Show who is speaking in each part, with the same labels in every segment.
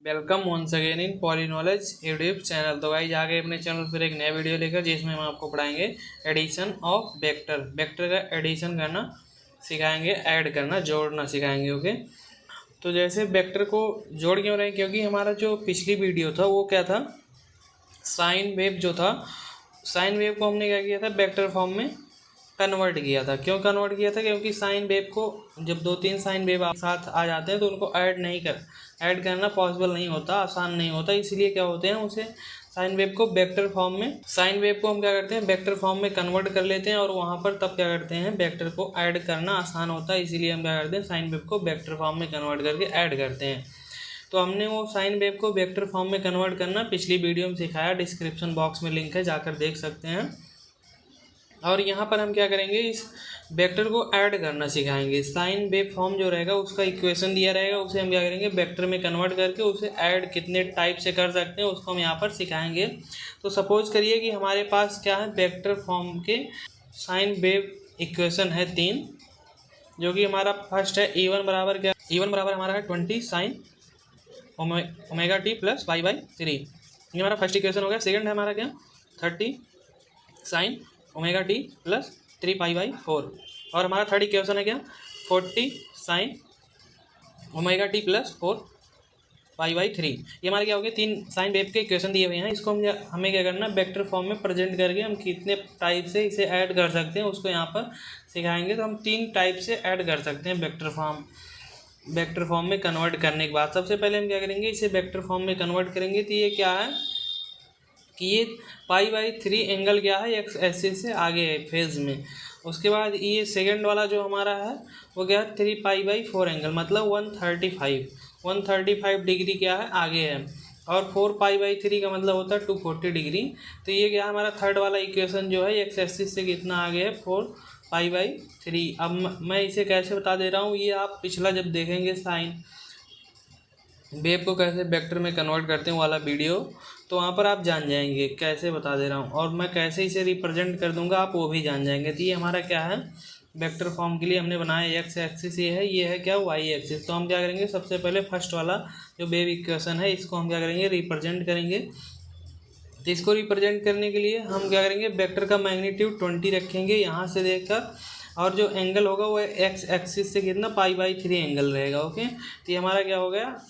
Speaker 1: Welcome once again in Polyknowledge YouTube channel. तो भाई आगे अपने चैनल पर एक नया वीडियो लेकर जिसमें हम आपको पढ़ाएंगे एडिशन ऑफ वेक्टर। वेक्टर का एडिशन करना सिखाएंगे, ऐड करना, जोड़ना सिखाएंगे। ओके, तो जैसे वेक्टर को जोड़ क्यों रहे हैं, क्योंकि हमारा जो पिछली वीडियो था वो क्या था, साइन वेव जो था, साइन वेव को हमने क्या किया था, वेक्टर फॉर्म में कन्वर्ट किया था। क्यों कन्वर्ट किया था, क्योंकि साइन वेव को जब दो तीन साइन वेव आप साथ आ जाते हैं तो उनको ऐड करना पॉसिबल नहीं होता, आसान नहीं होता। इसलिए क्या होते हैं, उसे साइन वेव को वेक्टर फॉर्म में, साइन वेव को हम क्या करते हैं, वेक्टर फॉर्म में कन्वर्ट कर लेते हैं और वहाँ पर तब क्या करते हैं, वेक्टर को ऐड करना आसान होता है। इसीलिए हम क्या करते हैं, साइन वेव को वेक्टर फॉर्म में कन्वर्ट करके ऐड करते हैं। तो हमने वो साइन वेव को वेक्टर फॉर्म में कन्वर्ट करना पिछली वीडियो में सिखाया, डिस्क्रिप्शन बॉक्स में लिंक है, जाकर देख सकते हैं। और यहाँ पर हम क्या करेंगे, इस वेक्टर को ऐड करना सिखाएंगे। साइन वेव फॉर्म जो रहेगा उसका इक्वेशन दिया रहेगा, उसे हम क्या करेंगे, वेक्टर में कन्वर्ट करके उसे ऐड कितने टाइप से कर सकते हैं उसको हम यहाँ पर सिखाएंगे। तो सपोज करिए कि हमारे पास क्या है, वेक्टर फॉर्म के साइन वेव इक्वेशन है 3, जो कि हमारा फर्स्ट है E1 बराबर क्या, E1 बराबर हमारा है 20 sine omega T plus pi by 3। ये हमारा फर्स्ट इक्वेशन हो गया। सेकंड है हमारा क्या, 30 sine omega T plus 3 pi by 4। और हमारा थर्ड इक्वेशन है क्या, 40 sine omega T plus 4 pi by 3। ये हमारे क्या हो गया, 3 साइन वेव के इक्वेशन दिए हुए हैं। इसको हमें क्या करना, वेक्टर फॉर्म में प्रेजेंट करके हम कितने टाइप से इसे ऐड कर सकते हैं उसको यहाँ पर सिखाएंगे। तो हम 3 टाइप से ऐड कर सकते हैं वेक्टर फॉर्म में कन्वर्ट करने के बाद। सबसे पहले हम क्या करेंगे, इसे वेक्टर फॉर्म में कन्वर्ट करेंगे। तो ये क्या है कि ये पाई बाई 3 एंगल क्या है, एक्स एक्सिस से आगे है फेज में। उसके बाद ये सेकंड वाला जो हमारा है वो क्या है, 3 पाई बाई 4 एंगल, मतलब 135 डिग्री क्या है, आगे है। और 4 पाई बाई 3 का मतलब होता है 240 डिग्री। तो ये क्या हमारा थर्ड वाला इक्वेशन जो है, एक्स एक्सिस से कितना आगे है, 4 पाई बाई 3। अब मैं इसे कैसे बता दे रहा हूँ, ये आप पिछला जब देखेंगे साइन वेव को कैसे वेक्टर में कन्वर्ट करते हैं वाला वीडियो, तो वहाँ पर आप जान जाएंगे, कैसे बता दे रहा हूँ। और मैं कैसे इसे रिप्रेजेंट कर दूंगा आप वो भी जान जाएंगे। तो ये हमारा क्या है, वेक्टर फॉर्म के लिए हमने बनाया एक्स एक्सिस ये है क्या, वाई एक्सिस। तो हम क्या करेंगे, सबसे पहले फर्स्ट वाला जो वेव इक्वेशन है इसको हम क्या करेंगे, रिप्रेजेंट करेंगे। तो इसको रिप्रेजेंट करने के लिए हम क्या करेंगे, वेक्टर का मैग्नीट्यूड 20 रखेंगे यहाँ से देखकर, और जो एंगल होगा वो एक्स एक्सिस से कितना, पाई बाई 3 एंगल रहेगा। ओके, तो ये हमारा क्या हो गया,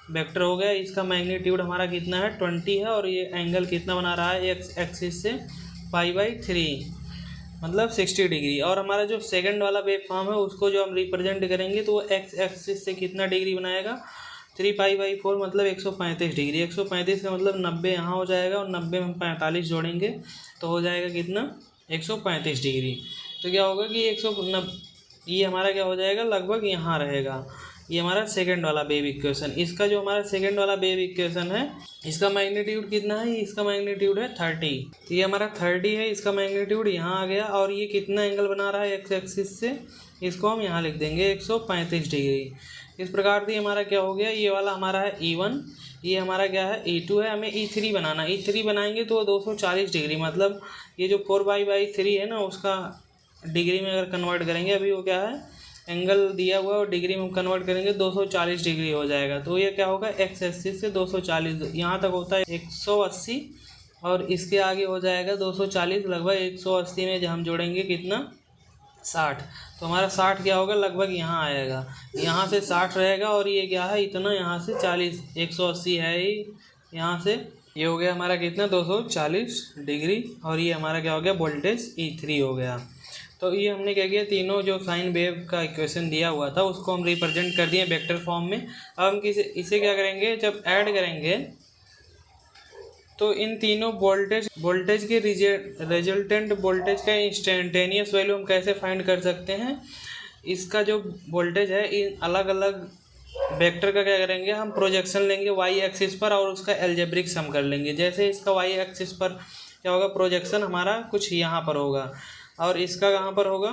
Speaker 1: वेक्टर हो गया। इसका मैग्नीट्यूड हमारा कितना है, 20 है, और ये एंगल कितना बना रहा है, एक्स एक्सिस से पाई बाई 3, मतलब 60 डिग्री। और हमारा जो सेकंड वाला वेव फॉर्म है उसको जो हम रिप्रेजेंट करेंगे तो वो एक्स एक्सिस से कितना डिग्री बनाएगा, 3 पाई बाई 4, मतलब 135 डिग्री। 135 का मतलब 90 यहाँ हो जाएगा, और 90 में हम 45 जोड़ेंगे तो हो जाएगा कितना, 135 डिग्री। तो क्या होगा कि 190, ये हमारा क्या हो जाएगा, लगभग यहाँ रहेगा। ये हमारा सेकंड वाला वेव इक्वेशन। इसका जो हमारा सेकंड वाला वेव इक्वेशन है, इसका मैग्नीट्यूड कितना है, इसका मैग्नीट्यूड है 30। तो ये हमारा 30 है, इसका मैग्नीट्यूड यहाँ आ गया। और ये कितना एंगल बना रहा है एक्स एक्सिस से, इसको हम यहाँ लिख देंगे 135 डिग्री। इस प्रकार से हमारा क्या हो गया, ये वाला हमारा है E1, ये हमारा क्या है E2 है। हमें E3 बनाना, E3 बनाएंगे तो 240 डिग्री, मतलब ये जो 4 बाई 3 है ना, उसका डिग्री में अगर कन्वर्ट करेंगे, अभी वो क्या है, एंगल दिया हुआ है और डिग्री में कन्वर्ट करेंगे 240 डिग्री हो जाएगा। तो ये क्या होगा, एक्स एक्सिस से 240, यहाँ तक होता है 180, और इसके आगे हो जाएगा 240, लगभग 180 में जब हम जोड़ेंगे कितना, 60। तो हमारा 60 क्या होगा, लगभग यहाँ आएगा, यहाँ से 60 रहेगा। और ये क्या है, इतना यहाँ से 40, 180 है ही यहाँ से, ये हो गया हमारा कितना, 240 डिग्री। और ये हमारा क्या हो गया, वोल्टेज E3 हो गया। तो ये हमने क्या किया, तीनों जो साइन वेव का इक्वेशन दिया हुआ था उसको हम रिप्रेजेंट कर दिए वेक्टर फॉर्म में। अब हम इसे क्या करेंगे, जब ऐड करेंगे तो इन तीनों वोल्टेज के रिजल्टेंट वोल्टेज का इंस्टेंटेनियस वैल्यू हम कैसे फाइंड कर सकते हैं। इसका जो वोल्टेज है, इन अलग अलग वेक्टर का क्या करेंगे, हम प्रोजेक्शन लेंगे वाई एक्सिस पर और उसका एल्जेब्रिक सम कर लेंगे। जैसे इसका वाई एक्सिस पर क्या होगा, प्रोजेक्शन हमारा कुछ यहाँ पर होगा, और इसका कहाँ पर होगा,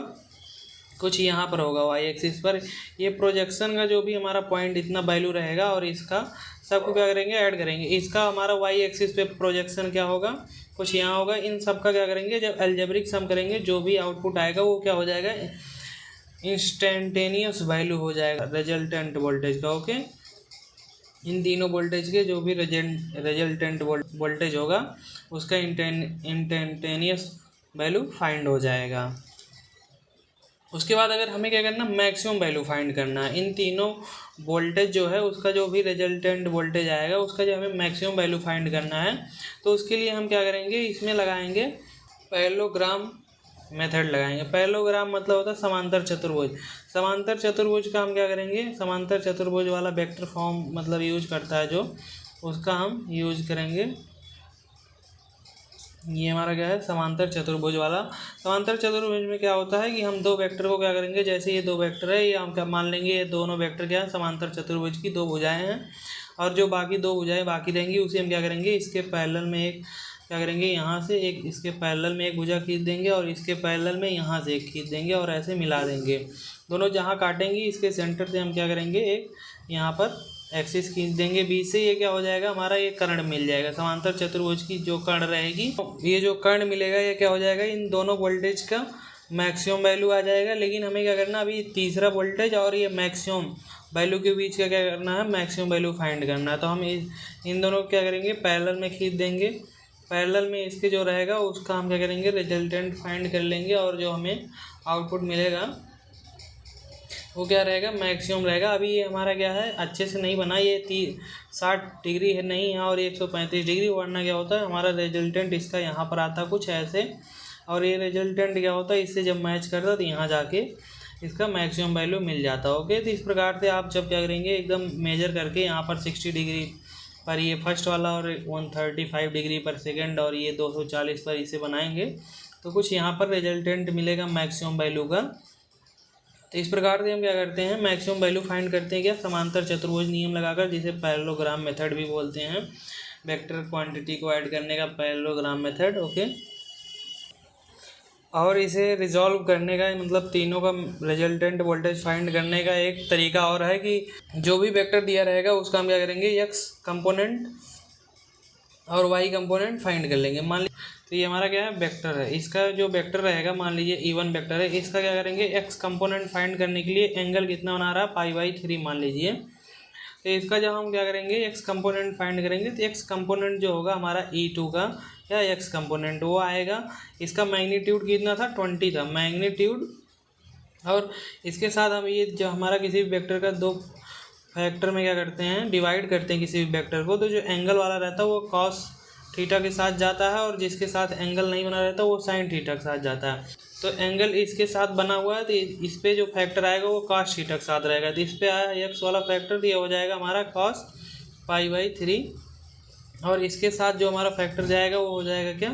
Speaker 1: कुछ यहाँ पर होगा वाई एक्सिस पर। ये प्रोजेक्शन का जो भी हमारा पॉइंट इतना वैल्यू रहेगा, और इसका सबको क्या करेंगे, ऐड करेंगे। इसका हमारा वाई एक्सिस पे प्रोजेक्शन क्या होगा, कुछ यहाँ होगा। इन सब का क्या करेंगे, जब एल्जेब्रिक सम करेंगे जो भी आउटपुट आएगा वो क्या हो जाएगा, इंस्टेंटेनियस वैल्यू हो जाएगा रिजल्टेंट वोल्टेज का। ओके, इन तीनों वोल्टेज के जो भी रिजल्टेंट वोल्टेज होगा उसका इंस्टेंटेनियस वैल्यू फाइंड हो जाएगा। उसके बाद अगर हमें क्या करना, मैक्सिमम वैल्यू फाइंड करना है। इन तीनों वोल्टेज जो है उसका जो भी रिजल्टेंट वोल्टेज आएगा उसका जो हमें मैक्सिमम वैल्यू फाइंड करना है। तो उसके लिए हम क्या करेंगे, इसमें लगाएंगे पैरेललोग्राम मेथड लगाएंगे। पैरेललोग्राम मतलब होता है समांतर चतुर्भुज। समांतर चतुर्भुज का हम क्या करेंगे, समांतर चतुर्भुज वाला वेक्टर फॉर्म मतलब यूज करता है जो, उसका हम यूज करेंगे। ये हमारा क्या है, समांतर चतुर्भुज वाला। समांतर चतुर्भुज में क्या होता है कि हम दो वेक्टर को क्या करेंगे, जैसे ये दो वेक्टर है, ये हम क्या मान लेंगे, ये दोनों वेक्टर क्या है, समांतर चतुर्भुज की दो भुजाएं हैं। और जो बाकी दो भुजाएं बाकी रहेंगी उसे हम क्या करेंगे, इसके पैरेलल में एक क्या करेंगे, यहाँ से एक इसके पैरेलल में एक भुजा खींच देंगे और इसके पैरेलल में यहाँ से एक खींच देंगे और ऐसे मिला देंगे। दोनों जहाँ काटेंगी इसके सेंटर से हम क्या करेंगे, एक यहाँ पर एक्सिस खींच देंगे बीच से। ये क्या हो जाएगा हमारा, ये कर्ण मिल जाएगा। समांतर चतुर्भुज की जो कर्ण रहेगी, ये जो कर्ण मिलेगा ये क्या हो जाएगा, इन दोनों वोल्टेज का मैक्सिमम वैल्यू आ जाएगा। लेकिन हमें क्या करना, अभी तीसरा वोल्टेज और ये मैक्सिमम वैल्यू के बीच का क्या करना है, मैक्सिमम वैल्यू फाइंड करना है। तो हम इन दोनों को क्या करेंगे, पैरेलल में खींच देंगे। पैरेलल में इसके जो रहेगा उसका हम क्या करेंगे, रिजल्टेंट फाइंड कर लेंगे और जो हमें आउटपुट मिलेगा वो क्या रहेगा, मैक्सिमम रहेगा। अभी ये हमारा क्या है, अच्छे से नहीं बना, ये 60 डिग्री है नहीं है और 135 डिग्री, वरना क्या होता है हमारा रिजल्टेंट इसका यहाँ पर आता कुछ ऐसे, और ये रिजल्टेंट क्या होता है इससे जब मैच करता तो यहाँ जाके इसका मैक्सिमम वैल्यू मिल जाता है। ओके, तो इस प्रकार से आप जब क्या करेंगे, एकदम मेजर करके यहाँ पर 60 डिग्री पर ये फर्स्ट वाला और 135 डिग्री पर सेकेंड और ये 240 पर इसे बनाएंगे तो कुछ यहाँ पर रिजल्टेंट मिलेगा मैक्सिमम वैल्यू का। तो इस प्रकार से हम क्या करते हैं, मैक्सिमम वैल्यू फाइंड करते हैं क्या, समांतर चतुर्भुज नियम लगाकर, जिसे पैरेललोग्राम मेथड भी बोलते हैं। वेक्टर क्वांटिटी को ऐड करने का पैरेललोग्राम मेथड। ओके, और इसे रिजॉल्व करने का मतलब तीनों का रिजल्टेंट वोल्टेज फाइंड करने का एक तरीका और है कि जो भी वेक्टर दिया रहेगा उसका हम क्या करेंगे, एक्स कंपोनेंट और वाई कंपोनेंट फाइंड कर लेंगे। मान लीजिए तो ये हमारा क्या है, वेक्टर है, इसका जो वेक्टर रहेगा मान लीजिए E1 वेक्टर है, इसका क्या करेंगे, एक्स कंपोनेंट फाइंड करने के लिए एंगल कितना बना रहा है, π/3 मान लीजिए। तो इसका जब हम क्या करेंगे, एक्स कंपोनेंट फाइंड करेंगे तो एक्स कंपोनेंट जो होगा हमारा E2 का या एक्स कंपोनेंट वो आएगा। इसका मैग्नीट्यूड कितना था, 20 था मैग्नीट्यूड। और इसके साथ हम ये जो हमारा किसी भी वेक्टर का दो फैक्टर में क्या करते हैं, डिवाइड करते हैं किसी भी वेक्टर को, तो जो एंगल वाला रहता है वो कॉस थीटा के साथ जाता है और जिसके साथ एंगल नहीं बना रहता वो साइन थीटा के साथ जाता है। तो एंगल इसके साथ बना हुआ है तो इस पे जो फैक्टर आएगा वो कॉस थीटा के साथ रहेगा। तो इस पे आया एक्स वाला फैक्टर, तो ये हो जाएगा हमारा कॉस π/3 और इसके साथ जो हमारा फैक्टर जाएगा वो हो जाएगा क्या,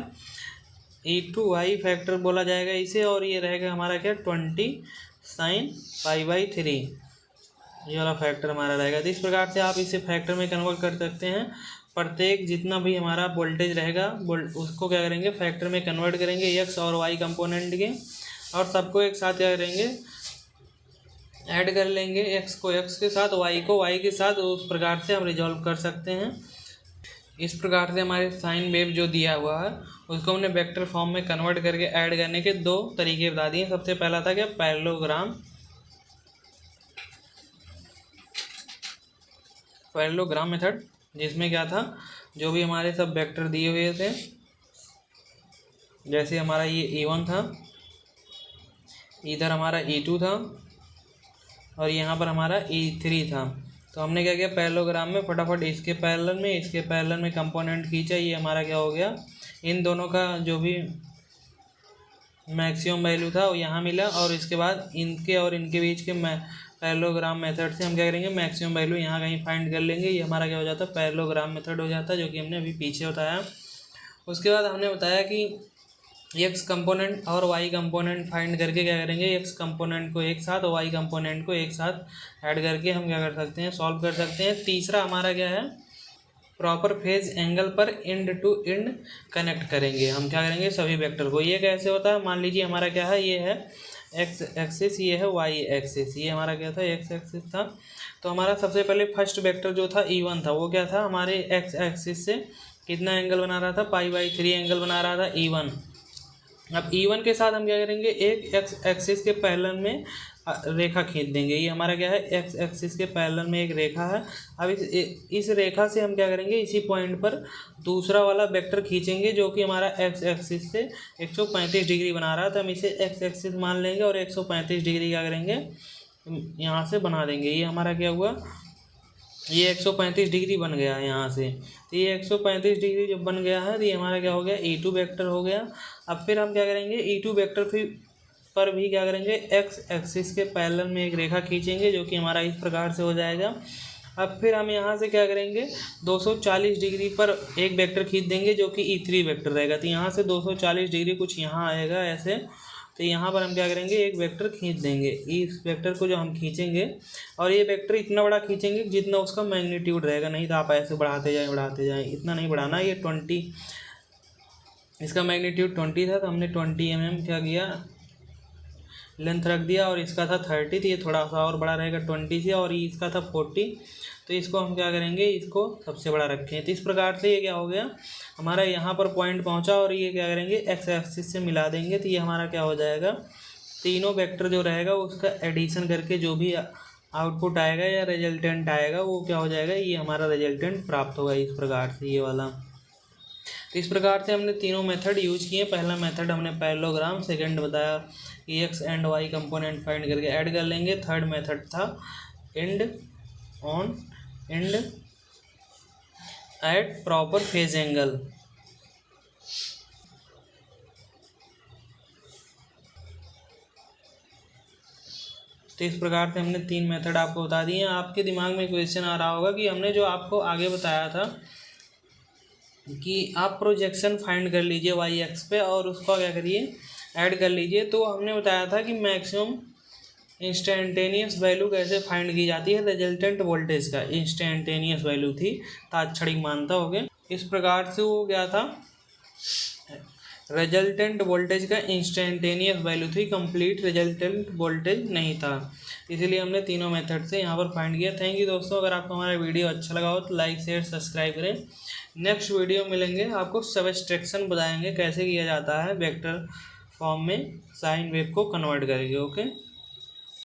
Speaker 1: E2y फैक्टर बोला जाएगा इसे, और ये रहेगा हमारा क्या 20 sin π/3, ये वाला फैक्टर हमारा रहेगा। तो इस प्रकार से आप इसे फैक्टर में कन्वर्ट कर सकते हैं। प्रत्येक जितना भी हमारा वोल्टेज रहेगा उसको क्या करेंगे, फैक्टर में कन्वर्ट करेंगे एक्स और वाई कंपोनेंट के, और सबको एक साथ क्या करेंगे, ऐड कर लेंगे, एक्स को एक्स के साथ, वाई को वाई के साथ। उस प्रकार से हम रिजॉल्व कर सकते हैं। इस प्रकार से हमारे साइन वेव जो दिया हुआ है उसको हमने वेक्टर फॉर्म में कन्वर्ट करके ऐड करने के दो तरीके बता दिए। सबसे पहला था क्या, पैरेललोग्राम मेथड, जिसमें क्या था, जो भी हमारे सब वेक्टर दिए हुए थे, जैसे हमारा ये E1 था, इधर हमारा E2 था और यहाँ पर हमारा E3 था। तो हमने क्या किया, पैरेललोग्राम में फटाफट इसके पैरेलल में कंपोनेंट खींचा, ये हमारा क्या हो गया, इन दोनों का जो भी मैक्सिमम वैल्यू था वो यहाँ मिला, और इसके बाद इनके और इनके बीच के पैरेललोग्राम मेथड से हम क्या करेंगे, मैक्सिमम वैल्यू यहाँ कहीं फाइंड कर लेंगे। ये हमारा क्या हो जाता है, पैरेललोग्राम मेथड हो जाता है, जो कि हमने अभी पीछे बताया। उसके बाद हमने बताया कि एक्स कंपोनेंट और वाई कंपोनेंट फाइंड करके क्या करेंगे, एक्स कंपोनेंट को एक साथ और वाई कंपोनेंट को एक साथ ऐड करके हम क्या कर सकते हैं, सॉल्व कर सकते हैं। तीसरा हमारा क्या है, प्रॉपर फेज एंगल पर एंड टू एंड कनेक्ट करेंगे। हम क्या करेंगे, सभी वेक्टर को। ये कैसे होता है, मान लीजिए हमारा क्या है, ये है एक्स एक्सिस, ये है वाई एक्सिस, ये हमारा क्या था, एक्स एक्सिस था। तो हमारा सबसे पहले फर्स्ट वेक्टर जो था E1 था, वो क्या था, हमारे एक्स एक्सिस से कितना एंगल बना रहा था, π/3 एंगल बना रहा था E1। अब E1 के साथ हम क्या करेंगे, एक एक्स एक्सिस के पैरेलल में रेखा खींच देंगे। ये हमारा क्या है, एक्स एक्सिस के पैरेलल में एक रेखा है। अब इस रेखा से हम क्या करेंगे, इसी पॉइंट पर दूसरा वाला वेक्टर खींचेंगे जो कि हमारा एक्स एक्सिस से 135 डिग्री बना रहा है। तो हम इसे एक्स एक्सिस मान लेंगे और 135 डिग्री क्या करेंगे, यहाँ से बना देंगे। ये हमारा क्या हुआ, ये 135 डिग्री बन गया है यहाँ से। तो ये 135 डिग्री जब बन गया है तो ये हमारा क्या हो गया, E2 वेक्टर हो गया। अब फिर हम क्या करेंगे, E2 वेक्टर पर भी क्या करेंगे, एक्स एक्सिस के पैरेलल में एक रेखा खींचेंगे जो कि हमारा इस प्रकार से हो जाएगा। अब फिर हम यहाँ से क्या करेंगे, 240 डिग्री पर एक वेक्टर खींच देंगे जो कि E3 वेक्टर रहेगा। तो यहाँ से 240 डिग्री कुछ यहाँ आएगा ऐसे। तो यहाँ पर हम क्या करेंगे, एक वेक्टर खींच देंगे। इस वेक्टर को जो हम खींचेंगे, और ये वेक्टर इतना बड़ा खींचेंगे जितना उसका मैग्नीट्यूड रहेगा, नहीं तो आप ऐसे बढ़ाते जाएं, इतना नहीं बढ़ाना। ये 20, इसका मैग्नीट्यूड 20 था तो हमने 20 mm क्या किया, लेंथ रख दिया। और इसका था 30, तो ये थोड़ा सा और बड़ा रहेगा 20 से, और इसका था 40, तो इसको हम क्या करेंगे, इसको सबसे बड़ा रखें। तो इस प्रकार से ये क्या हो गया, हमारा यहाँ पर पॉइंट पहुँचा, और ये क्या करेंगे, एक्स एक्सिस से मिला देंगे। तो ये हमारा क्या हो जाएगा, तीनों वेक्टर जो रहेगा उसका एडिशन करके जो भी आउटपुट आएगा या रिजल्टेंट आएगा वो क्या हो जाएगा, ये हमारा रिजल्टेंट प्राप्त होगा इस प्रकार से, ये वाला। तो इस प्रकार से हमने तीनों मेथड यूज किए। पहला मेथड हमने पैरेललोग्राम, सेकंड बताया कि X and Y component find करके ऐड कर लेंगे। थर्ड मेथड था and on and at proper phase angle. तो इस प्रकार से हमने 3 मेथड आपको बता दिए हैं। आपके दिमाग में क्वेश्चन आ रहा होगा कि हमने जो आपको आगे बताया था कि आप प्रोजेक्शन फाइंड कर लीजिए वाई एक्स पे और उसका क्या करिए, ऐड कर लीजिए। तो हमने बताया था कि मैक्सिमम इंस्टेंटेनियस वैल्यू कैसे फाइंड की जाती है, रिजल्टेंट वोल्टेज का इंस्टेंटेनियस वैल्यू थी, तात्क्षणिक मानता हो गए। इस प्रकार से वो क्या था, रिजल्टेंट वोल्टेज का इंस्टेंटेनियस वैल्यू थी, कंप्लीट रिजल्टेंट वोल्टेज नहीं था। इसीलिए हमने तीनों मेथड से यहाँ पर फाइंड किया। थैंक यू दोस्तों, अगर आपको हमारा वीडियो अच्छा लगा हो तो लाइक शेयर सब्सक्राइब करें। नेक्स्ट वीडियो मिलेंगे, आपको सबट्रैक्शन बताएंगे कैसे किया जाता है वेक्टर फॉर्म में साइन वेव को कन्वर्ट करेंगे। ओके।